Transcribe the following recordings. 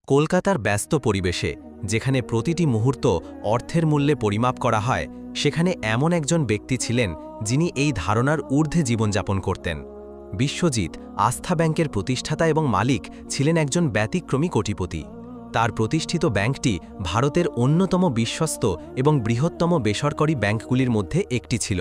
কলকাতার ব্যস্ত পরিবেশে যেখানে প্রতিটি মুহূর্ত অর্থের মূল্যে পরিমাপ করা হয়, সেখানে এমন একজন ব্যক্তি ছিলেন যিনি এই ধারণার ঊর্ধ্বে জীবনযাপন করতেন। বিশ্বজিৎ আস্থা ব্যাংকের প্রতিষ্ঠাতা এবং মালিক ছিলেন একজন ব্যতিক্রমী কোটিপতি। তার প্রতিষ্ঠিত ব্যাংকটি ভারতের অন্যতম বিশ্বস্ত এবং বৃহত্তম বেসরকারি ব্যাংকগুলির মধ্যে একটি ছিল।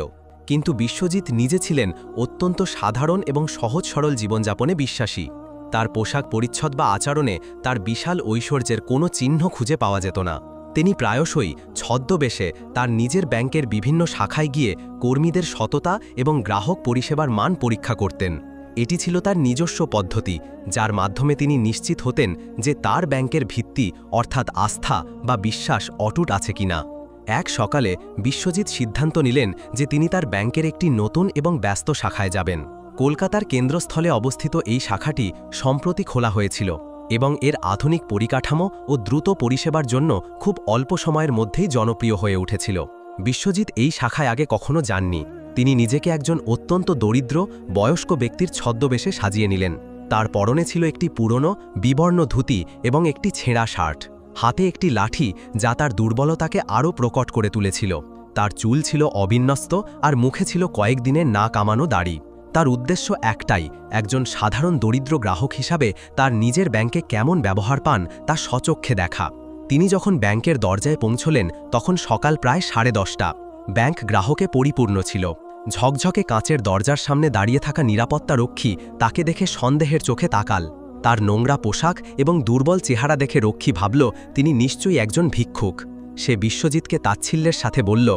কিন্তু বিশ্বজিৎ নিজে ছিলেন অত্যন্ত সাধারণ এবং সহজ সরল জীবনযাপনে বিশ্বাসী। তার পোশাক পরিচ্ছদ বা আচরণে তার বিশাল ঐশ্বর্যের কোনো চিহ্ন খুঁজে পাওয়া যেত না। তিনি প্রায়শই ছদ্মবেশে তার নিজের ব্যাংকের বিভিন্ন শাখায় গিয়ে কর্মীদের সততা এবং গ্রাহক পরিষেবার মান পরীক্ষা করতেন। এটি ছিল তার নিজস্ব পদ্ধতি, যার মাধ্যমে তিনি নিশ্চিত হতেন যে তার ব্যাংকের ভিত্তি অর্থাৎ আস্থা বা বিশ্বাস অটুট আছে কিনা। এক সকালে বিশ্বজিৎ সিদ্ধান্ত নিলেন যে তিনি তার ব্যাংকের একটি নতুন এবং ব্যস্ত শাখায় যাবেন। কলকাতার কেন্দ্রস্থলে অবস্থিত এই শাখাটি সম্প্রতি খোলা হয়েছিল এবং এর আধুনিক পরিকাঠামো ও দ্রুত পরিষেবার জন্য খুব অল্প সময়ের মধ্যেই জনপ্রিয় হয়ে উঠেছিল। বিশ্বজিৎ এই শাখায় আগে কখনো যাননি। তিনি নিজেকে একজন অত্যন্ত দরিদ্র বয়স্ক ব্যক্তির ছদ্মবেশে সাজিয়ে নিলেন। তার পরনে ছিল একটি পুরনো বিবর্ণ ধুতি এবং একটি ছেঁড়া শার্ট। হাতে একটি লাঠি যা তার দুর্বলতাকে আরও প্রকট করে তুলেছিল। তার চুল ছিল অবিন্যস্ত আর মুখে ছিল কয়েকদিনের না কামানো দাড়ি। তার উদ্দেশ্য একটাই, একজন সাধারণ দরিদ্র গ্রাহক হিসাবে তার নিজের ব্যাংকে কেমন ব্যবহার পান তা স্বচক্ষে দেখা। তিনি যখন ব্যাংকের দরজায় পৌঁছলেন তখন সকাল প্রায় 10:30। ব্যাংক গ্রাহকে পরিপূর্ণ ছিল। ঝকঝকে কাঁচের দরজার সামনে দাঁড়িয়ে থাকা নিরাপত্তা রক্ষী তাকে দেখে সন্দেহের চোখে তাকাল। তার নোংরা পোশাক এবং দুর্বল চেহারা দেখে রক্ষী ভাবল তিনি নিশ্চয়ই একজন ভিক্ষুক। সে বিশ্বজিৎকে তাচ্ছিল্যের সাথে বলল,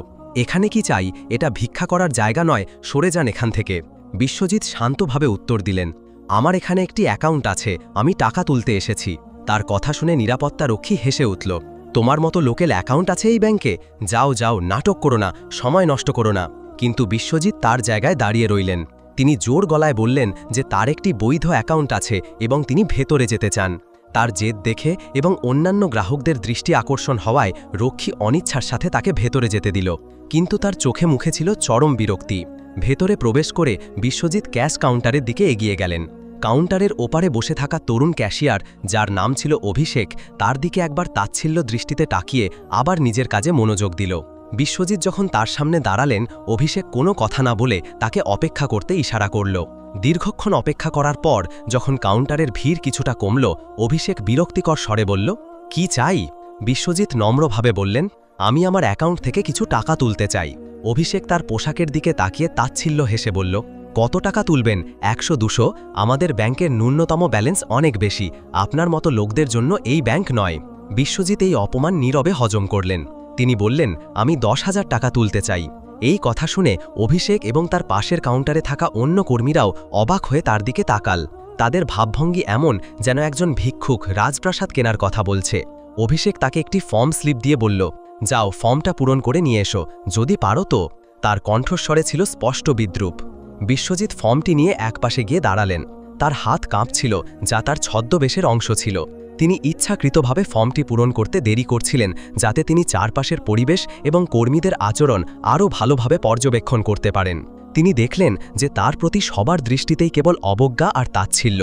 এখানে কি চাই? এটা ভিক্ষা করার জায়গা নয়, সরে যান এখান থেকে। বিশ্বজিৎ শান্তভাবে উত্তর দিলেন, আমার এখানে একটি অ্যাকাউন্ট আছে, আমি টাকা তুলতে এসেছি। তার কথা শুনে নিরাপত্তা রক্ষী হেসে উঠল, তোমার মতো লোকের অ্যাকাউন্ট আছে এই ব্যাংকে? যাও যাও, নাটক করো না, সময় নষ্ট করো না। কিন্তু বিশ্বজিৎ তার জায়গায় দাঁড়িয়ে রইলেন। তিনি জোর গলায় বললেন যে তার একটি বৈধ অ্যাকাউন্ট আছে এবং তিনি ভেতরে যেতে চান। তার জেদ দেখে এবং অন্যান্য গ্রাহকদের দৃষ্টি আকর্ষণ হওয়ায় রক্ষী অনিচ্ছার সাথে তাকে ভেতরে যেতে দিল। কিন্তু তার চোখে মুখে ছিল চরম বিরক্তি। ভেতরে প্রবেশ করে বিশ্বজিৎ ক্যাশ কাউন্টারের দিকে এগিয়ে গেলেন। কাউন্টারের ওপারে বসে থাকা তরুণ ক্যাশিয়ার, যার নাম ছিল অভিষেক, তার দিকে একবার তাচ্ছিল্য দৃষ্টিতে তাকিয়ে আবার নিজের কাজে মনোযোগ দিল। বিশ্বজিৎ যখন তার সামনে দাঁড়ালেন, অভিষেক কোনো কথা না বলে তাকে অপেক্ষা করতে ইশারা করল। দীর্ঘক্ষণ অপেক্ষা করার পর যখন কাউন্টারের ভিড় কিছুটা কমল, অভিষেক বিরক্তিকর স্বরে বলল, কি চাই? বিশ্বজিৎ নম্রভাবে বললেন, আমি আমার অ্যাকাউন্ট থেকে কিছু টাকা তুলতে চাই। অভিষেক তার পোশাকের দিকে তাকিয়ে তাচ্ছিল্য হেসে বলল, কত টাকা তুলবেন? 100-200? আমাদের ব্যাংকের ন্যূনতম ব্যালেন্স অনেক বেশি, আপনার মতো লোকদের জন্য এই ব্যাংক নয়। বিশ্বজিৎ এই অপমান নীরবে হজম করলেন। তিনি বললেন, আমি 10,000 টাকা তুলতে চাই। এই কথা শুনে অভিষেক এবং তার পাশের কাউন্টারে থাকা অন্য কর্মীরাও অবাক হয়ে তার দিকে তাকাল। তাদের ভাবভঙ্গি এমন যেন একজন ভিক্ষুক রাজপ্রাসাদ কেনার কথা বলছে। অভিষেক তাকে একটি ফর্ম স্লিপ দিয়ে বলল, যাও ফর্মটা পূরণ করে নিয়ে এসো, যদি পারো তো। তার কণ্ঠস্বরে ছিল স্পষ্ট বিদ্রূপ। বিশ্বজিৎ ফর্মটি নিয়ে একপাশে গিয়ে দাঁড়ালেন। তার হাত কাঁপছিল, যা তার ছদ্মবেশের অংশ ছিল। তিনি ইচ্ছাকৃতভাবে ফর্মটি পূরণ করতে দেরি করছিলেন, যাতে তিনি চারপাশের পরিবেশ এবং কর্মীদের আচরণ আরও ভালোভাবে পর্যবেক্ষণ করতে পারেন। তিনি দেখলেন যে তার প্রতি সবার দৃষ্টিতেই কেবল অবজ্ঞা আর তাচ্ছিল্য।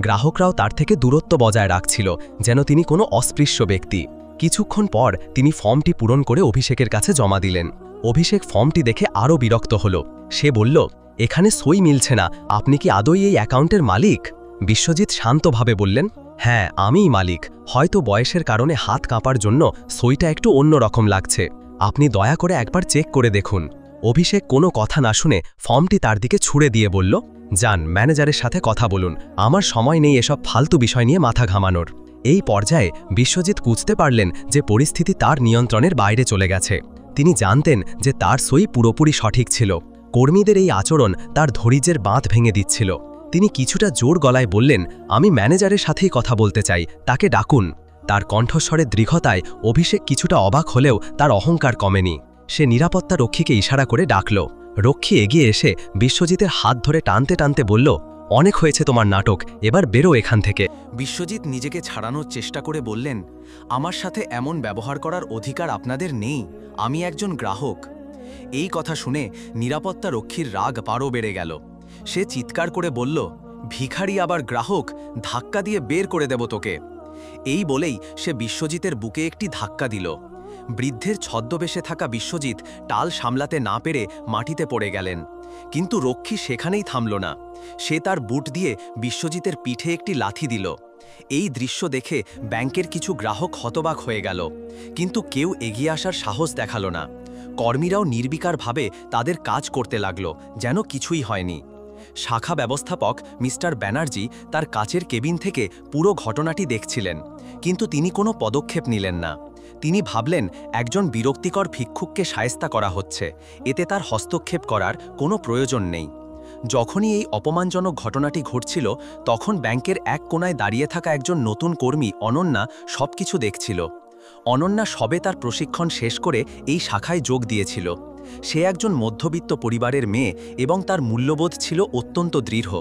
গ্রাহকরাও তার থেকে দূরত্ব বজায় রাখছিল, যেন তিনি কোনো অস্পৃশ্য ব্যক্তি। কিছুক্ষণ পর তিনি ফর্মটি পূরণ করে অভিষেকের কাছে জমা দিলেন। অভিষেক ফর্মটি দেখে আরও বিরক্ত হল। সে বলল, এখানে সই মিলছে না, আপনি কি আদৌ এই অ্যাকাউন্টের মালিক? বিশ্বজিৎ শান্তভাবে বললেন, হ্যাঁ আমিই মালিক, হয়তো বয়সের কারণে হাত কাঁপার জন্য সইটা একটু অন্যরকম লাগছে। আপনি দয়া করে একবার চেক করে দেখুন। অভিষেক কোনো কথা না শুনে ফর্মটি তার দিকে ছুঁড়ে দিয়ে বলল, যান ম্যানেজারের সাথে কথা বলুন, আমার সময় নেই এসব ফালতু বিষয় নিয়ে মাথা ঘামানোর। এই পর্যায়ে বিশ্বজিৎ বুঝতে পারলেন যে পরিস্থিতি তার নিয়ন্ত্রণের বাইরে চলে গেছে। তিনি জানতেন যে তার সই পুরোপুরি সঠিক ছিল। কর্মীদের এই আচরণ তার ধৈর্যের বাঁধ ভেঙে দিচ্ছিল। তিনি কিছুটা জোর গলায় বললেন, আমি ম্যানেজারের সাথেই কথা বলতে চাই, তাকে ডাকুন। তার কণ্ঠস্বরের দৃঢ়তায় অভিষেক কিছুটা অবাক হলেও তার অহংকার কমেনি। সে নিরাপত্তা রক্ষীকে ইশারা করে ডাকল। রক্ষী এগিয়ে এসে বিশ্বজিতের হাত ধরে টানতে টানতে বলল, অনেক হয়েছে তোমার নাটক, এবার বেরো এখান থেকে। বিশ্বজিৎ নিজেকে ছাড়ানোর চেষ্টা করে বললেন, আমার সাথে এমন ব্যবহার করার অধিকার আপনাদের নেই, আমি একজন গ্রাহক। এই কথা শুনে নিরাপত্তা রক্ষীর রাগ আরও বেড়ে গেল। সে চিৎকার করে বলল, ভিখারি আবার গ্রাহক, ধাক্কা দিয়ে বের করে দেব তোকে। এই বলেই সে বিশ্বজিতের বুকে একটি ধাক্কা দিল। বৃদ্ধের ছদ্মবেশে থাকা বিশ্বজিৎ টাল সামলাতে না পেরে মাটিতে পড়ে গেলেন। কিন্তু রক্ষী সেখানেই থামল না। সে তার বুট দিয়ে বিশ্বজিতের পিঠে একটি লাথি দিল। এই দৃশ্য দেখে ব্যাংকের কিছু গ্রাহক হতবাক হয়ে গেল, কিন্তু কেউ এগিয়ে আসার সাহস দেখাল না। কর্মীরাও নির্বিকারভাবে তাদের কাজ করতে লাগল, যেন কিছুই হয়নি। শাখা ব্যবস্থাপক মিস্টার ব্যানার্জি তার কাচের কেবিন থেকে পুরো ঘটনাটি দেখছিলেন, কিন্তু তিনি কোনো পদক্ষেপ নিলেন না। তিনি ভাবলেন একজন বিরক্তিকর ভিক্ষুককে শায়েস্তা করা হচ্ছে, এতে তার হস্তক্ষেপ করার কোনো প্রয়োজন নেই। যখনই এই অপমানজনক ঘটনাটি ঘটছিল, তখন ব্যাংকের এক কোণায় দাঁড়িয়ে থাকা একজন নতুন কর্মী অনন্যা সবকিছু দেখছিল। অনন্যা সবে তার প্রশিক্ষণ শেষ করে এই শাখায় যোগ দিয়েছিল। সে একজন মধ্যবিত্ত পরিবারের মেয়ে এবং তার মূল্যবোধ ছিল অত্যন্ত দৃঢ়।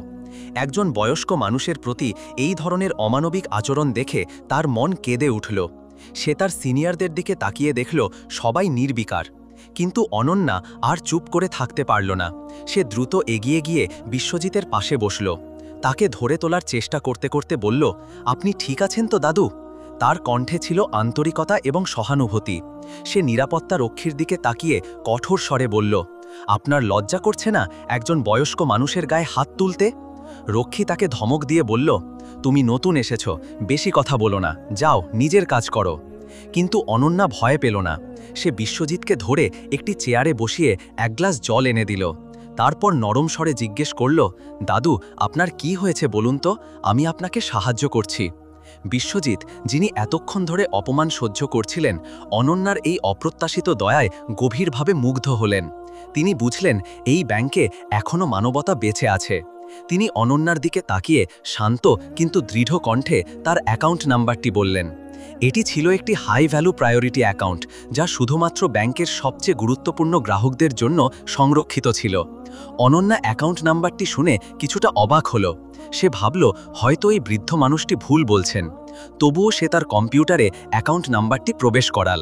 একজন বয়স্ক মানুষের প্রতি এই ধরনের অমানবিক আচরণ দেখে তার মন কেঁদে উঠল। সে তার সিনিয়রদের দিকে তাকিয়ে দেখল সবাই নির্বিকার। কিন্তু অনন্যা আর চুপ করে থাকতে পারল না। সে দ্রুত এগিয়ে গিয়ে বিশ্বজিতের পাশে বসল। তাকে ধরে তোলার চেষ্টা করতে করতে বলল, আপনি ঠিক আছেন তো দাদু? তার কণ্ঠে ছিল আন্তরিকতা এবং সহানুভূতি। সে নিরাপত্তা রক্ষীর দিকে তাকিয়ে কঠোর স্বরে বলল, আপনার লজ্জা করছে না একজন বয়স্ক মানুষের গায়ে হাত তুলতে? রক্ষী তাকে ধমক দিয়ে বলল, তুমি নতুন এসেছ, বেশি কথা বলো না, যাও নিজের কাজ করো। কিন্তু অনন্যা ভয় পেল না। সে বিশ্বজিৎকে ধরে একটি চেয়ারে বসিয়ে এক গ্লাস জল এনে দিল। তারপর নরম স্বরে জিজ্ঞেস করল, দাদু আপনার কি হয়েছে বলুন তো, আমি আপনাকে সাহায্য করছি। বিশ্বজিৎ, যিনি এতক্ষণ ধরে অপমান সহ্য করছিলেন, অনন্যার এই অপ্রত্যাশিত দয়ায় গভীরভাবে মুগ্ধ হলেন। তিনি বুঝলেন এই ব্যাংকে এখনও মানবতা বেঁচে আছে। তিনি অনন্যার দিকে তাকিয়ে শান্ত কিন্তু দৃঢ় কণ্ঠে তার অ্যাকাউন্ট নাম্বারটি বললেন। এটি ছিল একটি হাই ভ্যালু প্রায়োরিটি অ্যাকাউন্ট, যা শুধুমাত্র ব্যাংকের সবচেয়ে গুরুত্বপূর্ণ গ্রাহকদের জন্য সংরক্ষিত ছিল। অনন্যা অ্যাকাউন্ট নাম্বারটি শুনে কিছুটা অবাক হল। সে ভাবল হয়তো এই বৃদ্ধ মানুষটি ভুল বলছেন। তবুও সে তার কম্পিউটারে অ্যাকাউন্ট নাম্বারটি প্রবেশ করাল।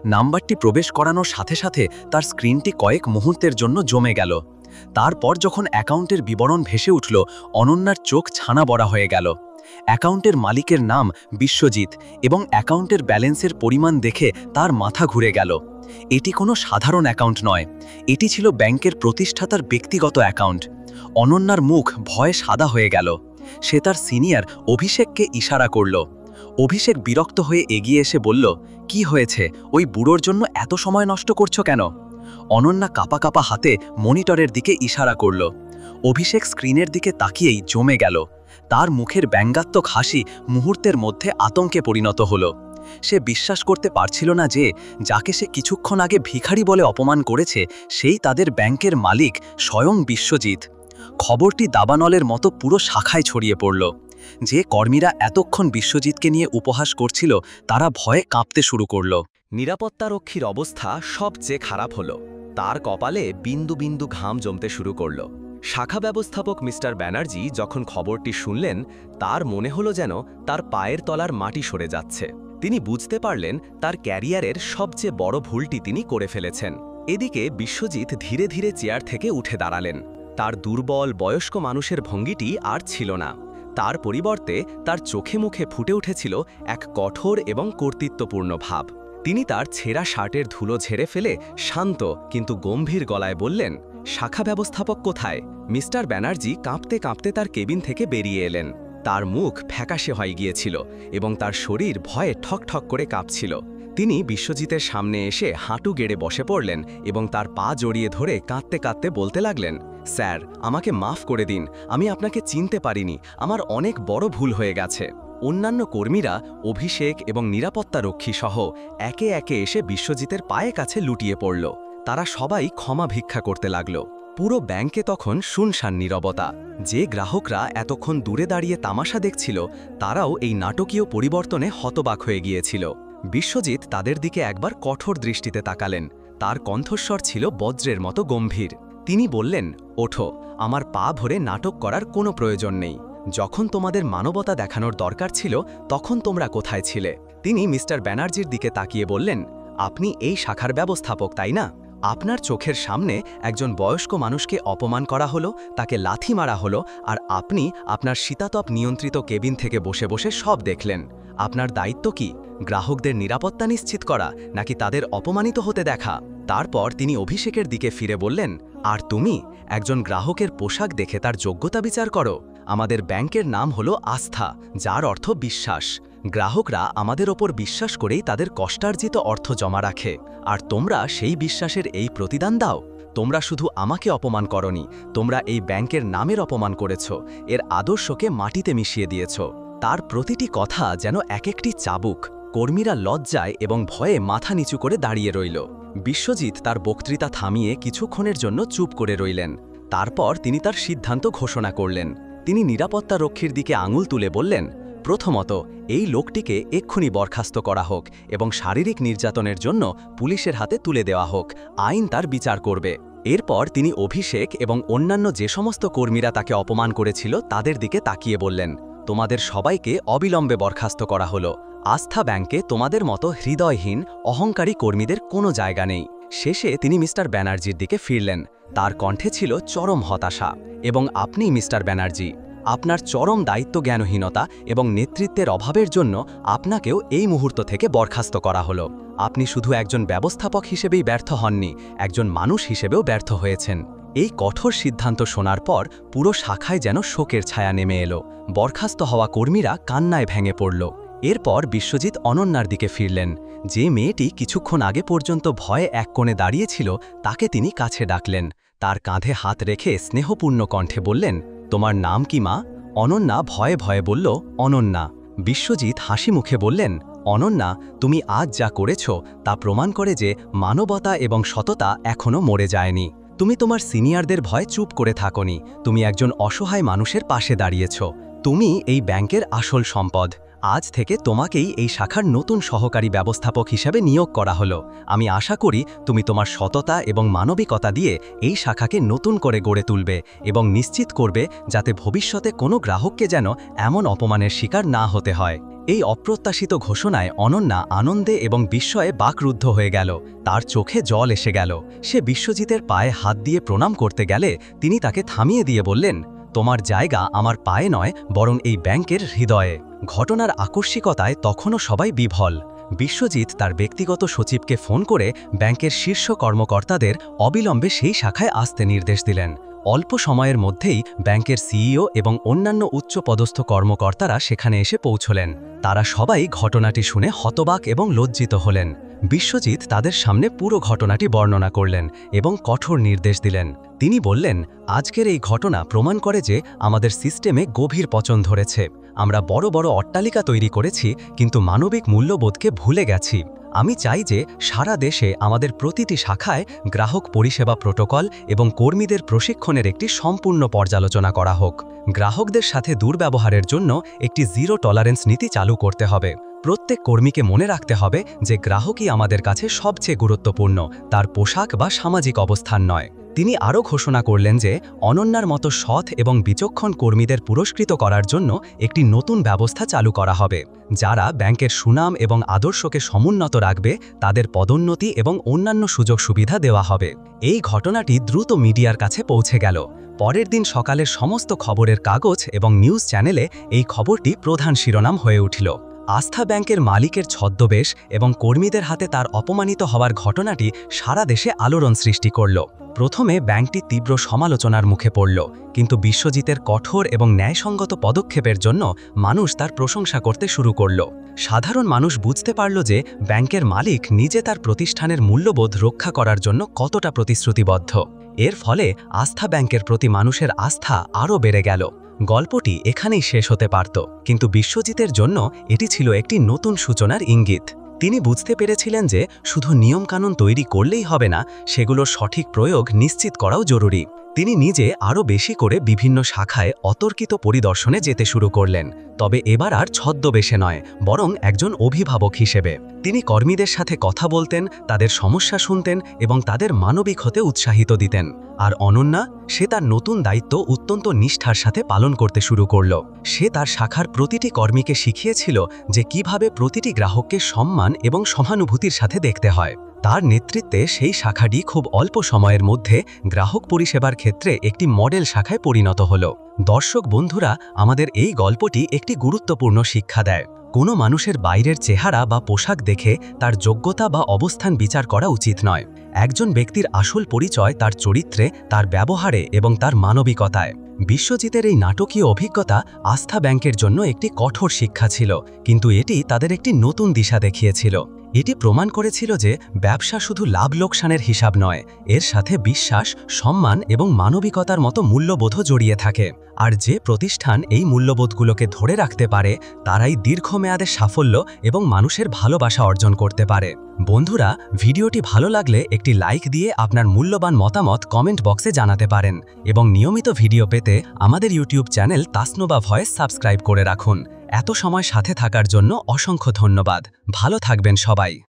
নাম্বারটি প্রবেশ করানোর সাথে সাথে তার স্ক্রিনটি কয়েক মুহূর্তের জন্য জমে গেল। তারপর যখন অ্যাকাউন্টের বিবরণ ভেসে উঠল, অনন্যার চোখ ছানা বড়া হয়ে গেল। অ্যাকাউন্টের মালিকের নাম বিশ্বজিৎ এবং অ্যাকাউন্টের ব্যালেন্সের পরিমাণ দেখে তার মাথা ঘুরে গেল। এটি কোনো সাধারণ অ্যাকাউন্ট নয়, এটি ছিল ব্যাংকের প্রতিষ্ঠাতার ব্যক্তিগত অ্যাকাউন্ট। অনন্যার মুখ ভয়ে সাদা হয়ে গেল। সে তার সিনিয়র অভিষেককে ইশারা করল। অভিষেক বিরক্ত হয়ে এগিয়ে এসে বলল, কি হয়েছে, ওই বুড়োর জন্য এত সময় নষ্ট করছো কেন? অনন্যা কাঁপা কাঁপা হাতে মনিটরের দিকে ইশারা করল। অভিষেক স্ক্রিনের দিকে তাকিয়েই জমে গেল। তার মুখের ব্যঙ্গাত্মক হাসি মুহূর্তের মধ্যে আতঙ্কে পরিণত হল। সে বিশ্বাস করতে পারছিল না যে যাকে সে কিছুক্ষণ আগে ভিখারি বলে অপমান করেছে, সেই তাদের ব্যাংকের মালিক স্বয়ং বিশ্বজিৎ। খবরটি দাবানলের মতো পুরো শাখায় ছড়িয়ে পড়ল। যে কর্মীরা এতক্ষণ বিশ্বজিৎকে নিয়ে উপহাস করছিল, তারা ভয়ে কাঁপতে শুরু করল। নিরাপত্তারক্ষীর অবস্থা সবচেয়ে খারাপ হলো। তার কপালে বিন্দু বিন্দু ঘাম জমতে শুরু করল। শাখা ব্যবস্থাপক মিস্টার ব্যানার্জি যখন খবরটি শুনলেন, তার মনে হলো যেন তার পায়ের তলার মাটি সরে যাচ্ছে। তিনি বুঝতে পারলেন তার ক্যারিয়ারের সবচেয়ে বড় ভুলটি তিনি করে ফেলেছেন। এদিকে বিশ্বজিৎ ধীরে ধীরে চেয়ার থেকে উঠে দাঁড়ালেন। তার দুর্বল বয়স্ক মানুষের ভঙ্গিটি আর ছিল না। তার পরিবর্তে তার চোখে মুখে ফুটে উঠেছিল এক কঠোর এবং কর্তৃত্বপূর্ণ ভাব। তিনি তার ছেঁড়া শার্টের ধুলো ঝেড়ে ফেলে শান্ত কিন্তু গম্ভীর গলায় বললেন, শাখা ব্যবস্থাপক কোথায়? মিস্টার ব্যানার্জি কাঁপতে কাঁপতে তার কেবিন থেকে বেরিয়ে এলেন। তার মুখ ফ্যাকাশে হয়ে গিয়েছিল এবং তার শরীর ভয়ে ঠকঠক করে কাঁপছিল। তিনি বিশ্বজিতের সামনে এসে হাঁটু গেড়ে বসে পড়লেন এবং তার পা জড়িয়ে ধরে কাঁদতে কাঁদতে বলতে লাগলেন, স্যার, আমাকে মাফ করে দিন, আমি আপনাকে চিনতে পারিনি, আমার অনেক বড় ভুল হয়ে গেছে। অন্যান্য কর্মীরা, অভিষেক এবং নিরাপত্তারক্ষী সহ একে একে এসে বিশ্বজিতের পায়ে কাছে লুটিয়ে পড়ল। তারা সবাই ক্ষমা ভিক্ষা করতে লাগল। পুরো ব্যাংকে তখন শুনশান নীরবতা। যে গ্রাহকরা এতক্ষণ দূরে দাঁড়িয়ে তামাশা দেখছিল, তারাও এই নাটকীয় পরিবর্তনে হতবাক হয়ে গিয়েছিল। বিশ্বজিৎ তাদের দিকে একবার কঠোর দৃষ্টিতে তাকালেন। তার কণ্ঠস্বর ছিল বজ্রের মতো গম্ভীর। তিনি বললেন, ওঠো, আমার পা ভরে নাটক করার কোনো প্রয়োজন নেই। যখন তোমাদের মানবতা দেখানোর দরকার ছিল, তখন তোমরা কোথায় ছিলে? তিনি মিস্টার ব্যানার্জির দিকে তাকিয়ে বললেন, আপনি এই শাখার ব্যবস্থাপক, তাই না? আপনার চোখের সামনে একজন বয়স্ক মানুষকে অপমান করা হলো, তাকে লাথি মারা হলো, আর আপনি আপনার শীতাতপ নিয়ন্ত্রিত কেবিন থেকে বসে বসে সব দেখলেন। আপনার দায়িত্ব কি? গ্রাহকদের নিরাপত্তা নিশ্চিত করা, নাকি তাদের অপমানিত হতে দেখা? তারপর তিনি অভিষেকের দিকে ফিরে বললেন, আর তুমি একজন গ্রাহকের পোশাক দেখে তার যোগ্যতা বিচার করো? আমাদের ব্যাংকের নাম হলো আস্থা, যার অর্থ বিশ্বাস। গ্রাহকরা আমাদের ওপর বিশ্বাস করেই তাদের কষ্টার্জিত অর্থ জমা রাখে, আর তোমরা সেই বিশ্বাসের এই প্রতিদান দাও? তোমরা শুধু আমাকে অপমান করনি, তোমরা এই ব্যাংকের নামের অপমান করেছ, এর আদর্শকে মাটিতে মিশিয়ে দিয়েছ। তার প্রতিটি কথা যেন এক একটি চাবুক। কর্মীরা লজ্জায় এবং ভয়ে মাথা নিচু করে দাঁড়িয়ে রইল। বিশ্বজিৎ তার বক্তৃতা থামিয়ে কিছুক্ষণের জন্য চুপ করে রইলেন। তারপর তিনি তার সিদ্ধান্ত ঘোষণা করলেন। তিনি নিরাপত্তা রক্ষীর দিকে আঙুল তুলে বললেন, প্রথমত, এই লোকটিকে এক্ষুনি বরখাস্ত করা হোক এবং শারীরিক নির্যাতনের জন্য পুলিশের হাতে তুলে দেওয়া হোক। আইন তার বিচার করবে। এরপর তিনি অভিষেক এবং অন্যান্য যে সমস্ত কর্মীরা তাকে অপমান করেছিল তাদের দিকে তাকিয়ে বললেন, তোমাদের সবাইকে অবিলম্বে বরখাস্ত করা হলো। আস্থা ব্যাংকে তোমাদের মতো হৃদয়হীন, অহংকারী কর্মীদের কোনো জায়গা নেই। শেষে তিনি মিস্টার ব্যানার্জির দিকে ফিরলেন। তার কণ্ঠে ছিল চরম হতাশা। এবং আপনি মিস্টার ব্যানার্জি, আপনার চরম দায়িত্বজ্ঞানহীনতা এবং নেতৃত্বের অভাবের জন্য আপনাকেও এই মুহূর্ত থেকে বরখাস্ত করা হলো। আপনি শুধু একজন ব্যবস্থাপক হিসেবেই ব্যর্থ হননি, একজন মানুষ হিসেবেও ব্যর্থ হয়েছেন। এই কঠোর সিদ্ধান্ত শোনার পর পুরো শাখায় যেন শোকের ছায়া নেমে এলো। বরখাস্ত হওয়া কর্মীরা কান্নায় ভেঙে পড়ল। এরপর বিশ্বজিৎ অনন্যার দিকে ফিরলেন। যে মেয়েটি কিছুক্ষণ আগে পর্যন্ত ভয়ে এক কোণে দাঁড়িয়েছিল, তাকে তিনি কাছে ডাকলেন। তার কাঁধে হাত রেখে স্নেহপূর্ণ কণ্ঠে বললেন, তোমার নাম কি মা? অনন্যা ভয়ে ভয়ে বলল, অনন্যা। বিশ্বজিৎ হাসি মুখে বললেন, অনন্যা, তুমি আজ যা করেছ তা প্রমাণ করে যে মানবতা এবং সততা এখনও মরে যায়নি। তুমি তোমার সিনিয়রদের ভয়ে চুপ করে থাকোনি, তুমি একজন অসহায় মানুষের পাশে দাঁড়িয়েছ। তুমি এই ব্যাংকের আসল সম্পদ। আজ থেকে তোমাকেই এই শাখার নতুন সহকারী ব্যবস্থাপক হিসেবে নিয়োগ করা হলো। আমি আশা করি তুমি তোমার সততা এবং মানবিকতা দিয়ে এই শাখাকে নতুন করে গড়ে তুলবে এবং নিশ্চিত করবে যাতে ভবিষ্যতে কোনো গ্রাহককে যেন এমন অপমানের শিকার না হতে হয়। এই অপ্রত্যাশিত ঘোষণায় অনন্যা আনন্দে এবং বিস্ময়ে বাকরুদ্ধ হয়ে গেল। তার চোখে জল এসে গেল। সে বিশ্বজিতের পায়ে হাত দিয়ে প্রণাম করতে গেলে তিনি তাকে থামিয়ে দিয়ে বললেন, তোমার জায়গা আমার পায়ে নয়, বরং এই ব্যাংকের হৃদয়ে। ঘটনার আকস্মিকতায় তখনও সবাই বিভল। বিশ্বজিৎ তার ব্যক্তিগত সচিবকে ফোন করে ব্যাংকের শীর্ষ কর্মকর্তাদের অবিলম্বে সেই শাখায় আসতে নির্দেশ দিলেন। অল্প সময়ের মধ্যেই ব্যাংকের সিইও এবং অন্যান্য উচ্চপদস্থ কর্মকর্তারা সেখানে এসে পৌঁছলেন। তারা সবাই ঘটনাটি শুনে হতবাক এবং লজ্জিত হলেন। বিশ্বজিৎ তাদের সামনে পুরো ঘটনাটি বর্ণনা করলেন এবং কঠোর নির্দেশ দিলেন। তিনি বললেন, আজকের এই ঘটনা প্রমাণ করে যে আমাদের সিস্টেমে গভীর পচন ধরেছে। আমরা বড় বড় অট্টালিকা তৈরি করেছি, কিন্তু মানবিক মূল্যবোধকে ভুলে গেছি। আমি চাই যে সারা দেশে আমাদের প্রতিটি শাখায় গ্রাহক পরিষেবা প্রোটোকল এবং কর্মীদের প্রশিক্ষণের একটি সম্পূর্ণ পর্যালোচনা করা হোক। গ্রাহকদের সাথে দুর্ব্যবহারের জন্য একটি জিরো টলারেন্স নীতি চালু করতে হবে। প্রত্যেক কর্মীকে মনে রাখতে হবে যে গ্রাহকই আমাদের কাছে সবচেয়ে গুরুত্বপূর্ণ, তার পোশাক বা সামাজিক অবস্থান নয়। তিনি আরও ঘোষণা করলেন যে অনন্যার মতো সৎ এবং বিচক্ষণ কর্মীদের পুরস্কৃত করার জন্য একটি নতুন ব্যবস্থা চালু করা হবে। যারা ব্যাংকের সুনাম এবং আদর্শকে সমুন্নত রাখবে তাদের পদোন্নতি এবং অন্যান্য সুযোগ সুবিধা দেওয়া হবে। এই ঘটনাটি দ্রুত মিডিয়ার কাছে পৌঁছে গেল। পরের দিন সকালের সমস্ত খবরের কাগজ এবং নিউজ চ্যানেলে এই খবরটি প্রধান শিরোনাম হয়ে উঠল। আস্থা ব্যাংকের মালিকের ছদ্মবেশ এবং কর্মীদের হাতে তার অপমানিত হওয়ার ঘটনাটি সারা দেশে আলোড়ন সৃষ্টি করল। প্রথমে ব্যাংকটি তীব্র সমালোচনার মুখে পড়ল, কিন্তু বিশ্বজিতের কঠোর এবং ন্যায়সঙ্গত পদক্ষেপের জন্য মানুষ তার প্রশংসা করতে শুরু করল। সাধারণ মানুষ বুঝতে পারল যে ব্যাংকের মালিক নিজে তার প্রতিষ্ঠানের মূল্যবোধ রক্ষা করার জন্য কতটা প্রতিশ্রুতিবদ্ধ। এর ফলে আস্থা ব্যাংকের প্রতি মানুষের আস্থা আরও বেড়ে গেল। গল্পটি এখানেই শেষ হতে পারত, কিন্তু বিশ্বজিতের জন্য এটি ছিল একটি নতুন সূচনার ইঙ্গিত। তিনি বুঝতে পেরেছিলেন যে শুধু নিয়মকানুন তৈরি করলেই হবে না, সেগুলোর সঠিক প্রয়োগ নিশ্চিত করাও জরুরি। তিনি নিজে আরও বেশি করে বিভিন্ন শাখায় অতর্কিত পরিদর্শনে যেতে শুরু করলেন, তবে এবার আর ছদ্মবেশে নয়, বরং একজন অভিভাবক হিসেবে। তিনি কর্মীদের সাথে কথা বলতেন, তাদের সমস্যা শুনতেন এবং তাদের মানবিক হতে উৎসাহিত দিতেন। আর অনন্যা, সে তার নতুন দায়িত্ব অত্যন্ত নিষ্ঠার সাথে পালন করতে শুরু করল। সে তার শাখার প্রতিটি কর্মীকে শিখিয়েছিল যে কিভাবে প্রতিটি গ্রাহককে সম্মান এবং সহানুভূতির সাথে দেখতে হয়। তার নেতৃত্বে সেই শাখাটি খুব অল্প সময়ের মধ্যে গ্রাহক পরিষেবার ক্ষেত্রে একটি মডেল শাখায় পরিণত হল। দর্শক বন্ধুরা, আমাদের এই গল্পটি একটি গুরুত্বপূর্ণ শিক্ষা দেয়। কোনো মানুষের বাইরের চেহারা বা পোশাক দেখে তার যোগ্যতা বা অবস্থান বিচার করা উচিত নয়। একজন ব্যক্তির আসল পরিচয় তার চরিত্রে, তার ব্যবহারে এবং তার মানবিকতায়। বিশ্বজিতের এই নাটকীয় অভিজ্ঞতা আস্থা ব্যাংকের জন্য একটি কঠোর শিক্ষা ছিল, কিন্তু এটি তাদের একটি নতুন দিশা দেখিয়েছিল। এটি প্রমাণ করেছিল যে ব্যবসা শুধু লাভ লোকসানের হিসাব নয়, এর সাথে বিশ্বাস, সম্মান এবং মানবিকতার মতো মূল্যবোধও জড়িয়ে থাকে। আর যে প্রতিষ্ঠান এই মূল্যবোধগুলোকে ধরে রাখতে পারে, তারাই দীর্ঘমেয়াদে সাফল্য এবং মানুষের ভালোবাসা অর্জন করতে পারে। বন্ধুরা, ভিডিওটি ভালো লাগলে একটি লাইক দিয়ে আপনার মূল্যবান মতামত কমেন্ট বক্সে জানাতে পারেন এবং নিয়মিত ভিডিও পেতে আমাদের YouTube channel Tasnuva voice subscribe করে রাখুন। এত সময় সাথে থাকার জন্য অসংখ্য ধন্যবাদ। ভালো থাকবেন সবাই।